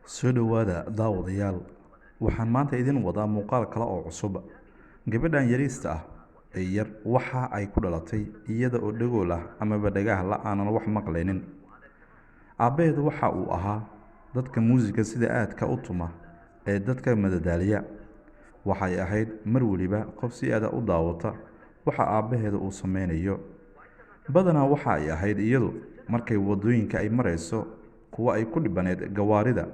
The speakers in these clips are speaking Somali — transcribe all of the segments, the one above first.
Soo dhawaada daawadayaal, waxaan maanta idin wadaa muuqaal kale oo cusub. Gabadhan yariista ah ee yar waxa ay ku dhalatay iyada oo dhagool ah amaba dhagaha la aanan wax maqlaynin. Aabbaheedu waxa uu ahaa dadka muusiga sida aadka u tuma ee dadka madadaaliya. Waxay ahayd mar waliba qof si aad ah u daawata waxa aabbaheedu uu sameynayo. Badanaa waxa ay ahayd iyadu markay wadooyinka ay marayso kuwa ay ku dhibaneed gawaarida,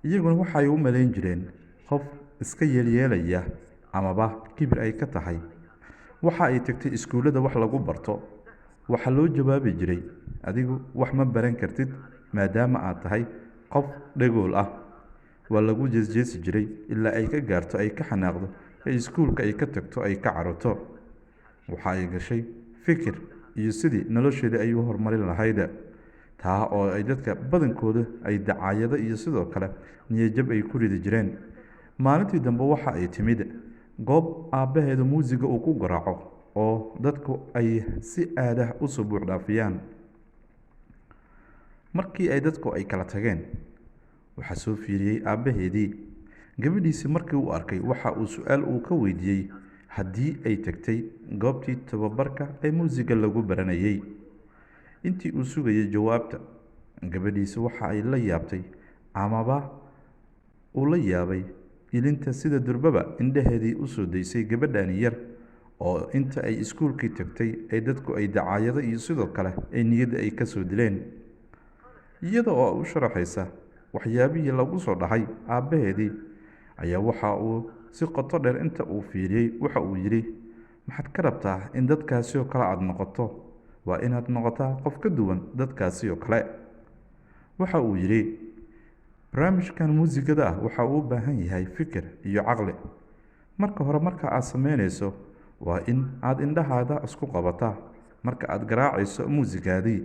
iyaguna waxay u malayn jireen qof iska yeelyeelaya amaba kibir ay ka tahay. Waxa ay tagtay iskuullada wax lagu barto, waxaa loo jawaabi jiray, adigu wax ma baran kartid maadaama aad tahay qof dhagool ah. Waa lagu jeesjeesi jiray ilaa ay ka gaarto ay ka xanaaqdo ee iskuulka ay ka tagto ay ka caroto. Waxa ay gashay fikir iyo sidii nolosheeda ay u horumarin lahayd, taa oo ay dadka badankooda ay dacaayado iyo sidoo kale niyad-jab ay ku ridi jireen. Maalintii dambe waxa ay timid goob aabbaheedu muusiga uu ku garaaco oo dadku ay si aad ah u soo buux dhaafiyaan. Markii ay dadku ay kala tageen, waxaa soo fiiriyey aabbaheedii. Gabadhiisii markii uu arkay waxa uu su'aal ka weydiiyey haddii ay tagtay goobtii tababarka ee muusiga lagu baranayay. Intii uu sugayay jawaabta, gabadhiisi waxa ay la yaabtay amaba uu la yaabay ilinta sida durbaba indhaheedii u soo daysay gabadhani yar oo inta ay iskuulkii tagtay ee dadku ay dacaayado iyo sidoo kale ay niyadda ay ka soo dileen. Iyada oo u sharaxaysa waxyaabihii lagu soo dhahay aabbaheedii ayaa waxa uu si qoto dheer inta uu fiiriyey waxa uu yidhi, maxaad ka rabtaa in dadkaasi oo kale aad noqoto? Waa inaad noqotaa qof ka duwan dadkaasi oo kale. Waxa uu yidhi, barnaamijkan muusigada ah waxa uu u baahan yahay fikir iyo caqli. Marka hore marka aad sameynayso waa in aad indhahaada isku qabataa marka aad garaacayso muusigaadii.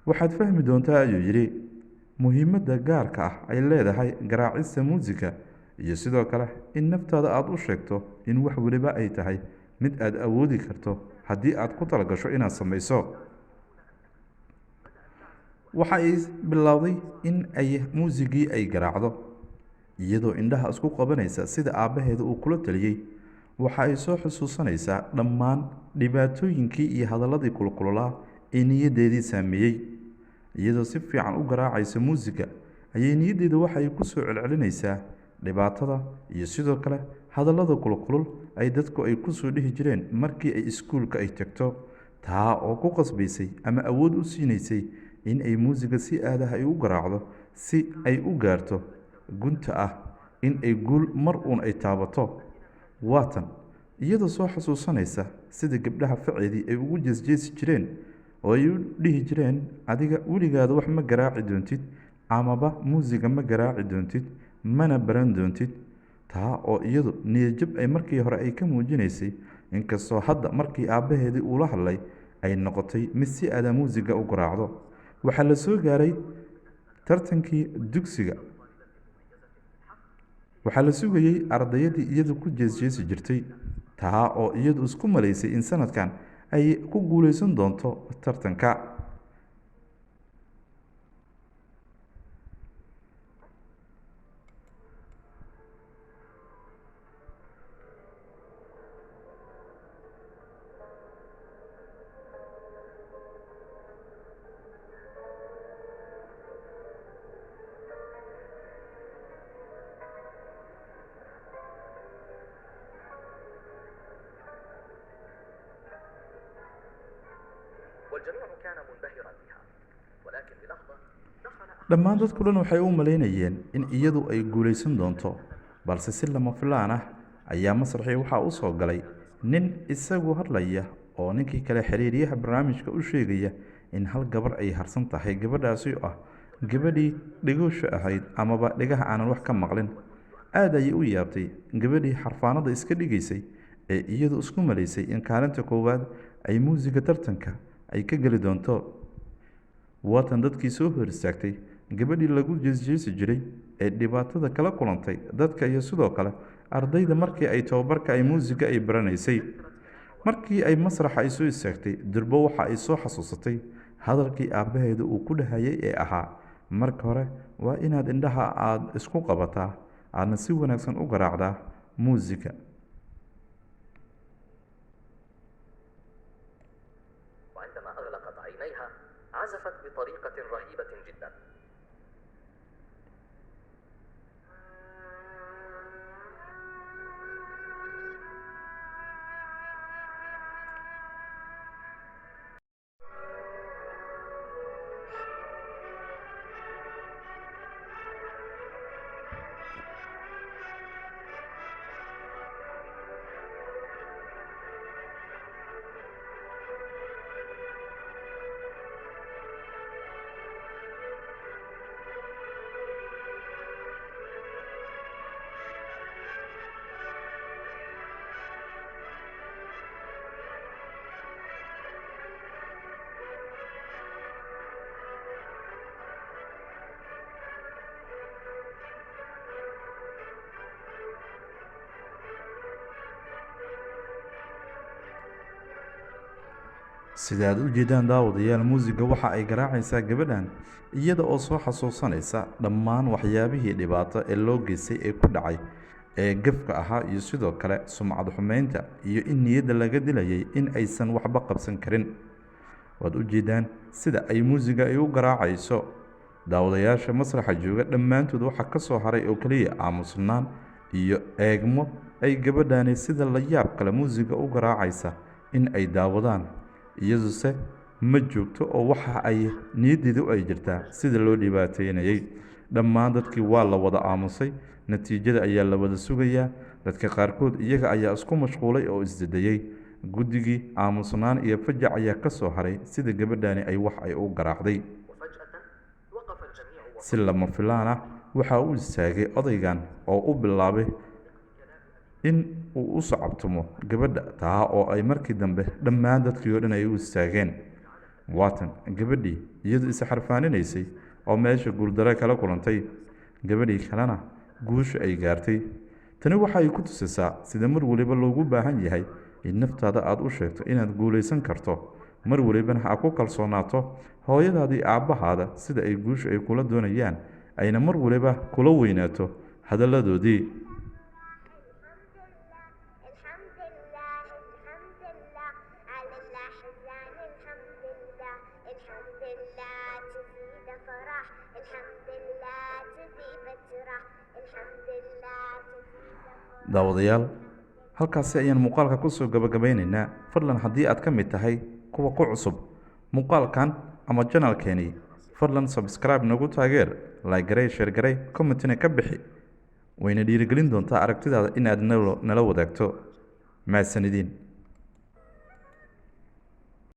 Waxaad fahmi doontaa ayuu yidhi muhiimadda gaarka ah ay leedahay garaacista muusiga iyo sidoo kale in naftaada aad u sheegto in wax waliba ay tahay mid aad awoodi karto haddii aad ku talagasho inaad samayso. Waxa ay bilowday in ay muusigii ay garaacdo iyadoo indhaha isku qabanaysa sida aabbaheeda uu kula taliyey. Waxa ay soo xusuusanaysaa dhammaan dhibaatooyinkii iyo hadalladii kulkululaa ee niyaddeedii saameeyey. Iyadoo si fiican u garaacaysa muusiga ayay niyaddeeda waxa ay ku soo celcelinaysaa dhibaatada iyo sidoo kale hadallada kulkulul ay dadku ay ku soo dhihi jireen markii ay iskuulka ay tagto, taa oo ku qasbaysay ama awood u siinaysay in ay muusiga si aad ah ay u garaacdo si ay u gaarto gunta ah in ay guul mar uun ay taabato. Waatan iyadoo soo xasuusanaysa sida gabdhaha faceedii ay ugu jeesjeesi jireen oo ay u dhihi jireen, adiga weligaada wax ma garaaci doontid amaba muusiga ma garaaci doontid mana baran doontid, taa oo iyadu niyad-jab ay markii hore ay ka muujinaysay. Inkastoo hadda markii aabbaheedii uu la hadlay ay noqotay mid si aad ah muusiga u garaacdo. Waxaa la soo gaaray tartankii dugsiga. Waxaa la sugayey ardayadii iyadu ku jeesjeesi jirtay, taa oo iyadu isku malaysay in sanadkan ay ku guuleysan doonto tartanka. والجميع كان منبهرا بها ولكن للحظة دخل Dhammaan dadku dhan waxay u malaynayeen in iyadu ay guuleysan doonto, balse si lama filaan ah ayaa masraxii waxa u soo galay nin isagu hadlaya oo ninkii kale xiriiriyaha barnaamijka u sheegaya in hal gabar ay harsan tahay. Gabadhaasi oo ah gabadhii dhagoosha ahayd amaba dhagaha aanan wax ka maqlin. Aad ayay u yaabtay gabadhii xarfaanada iska dhigaysay ee iyadu isku malaysay in kaalinta koowaad ay muusiga tartanka ay ka geli doonto. Waatan dadkii soo hor istaagtay gabadhii lagu jeesjeesi jiray ee dhibaatada kala kulantay dadka iyo sidoo kale ardayda markii ay tababarka ay muusiga ay baranaysay. Markii ay masraxa ay soo istaagtay, durbo waxa ay soo xasuusatay hadalkii aabbaheeda uu ku dhahayay ee ahaa, marka hore waa inaad indhaha aad isku qabataa aadna si wanaagsan u garaacdaa muusiga. وعندما أغلقت عينيها عزفت بطريقة رهيبة جدا. sida aad u jeedaan daawadayaal, muusiga waxa ay garaacaysaa gabadhan iyada oo soo xasuusanaysa dhammaan waxyaabihii dhibaato ee loo geystay ee ku dhacay ee gefka ahaa, iyo sidoo kale sumcad xumeynta iyo in niyadda laga dilayay in aysan waxba qabsan karin. waad u jeedaan sida ay muusiga ay u garaacayso. daawadayaasha masraxa jooga dhammaantood waxaa ka soo haray oo keliya aamusnaan iyo eegmo ay gabadhani sida la yaab kale muusiga u garaacaysa in ay daawadaan, iyaduse ma joogto oo waxa ay niyaddeedu ay jirtaa sida loo dhibaateynayay. dhammaan dadkii waa la wada aamusay, natiijada ayaa la wada sugayaa. dadka qaarkood iyaga ayaa isku mashquulay oo isdedayay. guddigii aamusnaan iyo fajac ayaa ka soo haray sida gabadhani ay wax ay u garaacday. وفجأة وقف الجميع si lama filaan ah waxa uu istaagay odaygan oo u bilaabay in uu u sacabtumo gabadha taa oo ay markii dambe dhammaan dadkii oo dhan ay u istaageen. waatan gabadhii iyadu isxarfaaninaysay oo meesha guuldaro kala kulantay, gabadhii kalena guusha ay gaartay. tani waxa ay ku tusisaa sida mar waliba loogu baahan yahay in naftaada aad u sheegto inaad guulaysan karto, mar walibana ha ku kalsoonaato hooyadaadii aabbahaada sida ay guusha ay kula doonayaan, ayna mar waliba kula weynaato hadalladoodii. daawadayaal, halkaasi ayaan muuqaalka kusoo gabagabaynaynaa. fadlan haddii aad ka mid tahay kuwa ku cusub muuqaalkan ama janalkeeni, fadlan subscribe nagu taageer, like garay, share garay, commentina ka bixi. wayna dhiirigelin doontaa aragtidaada inaad nala wadaagto. mahadsanidin.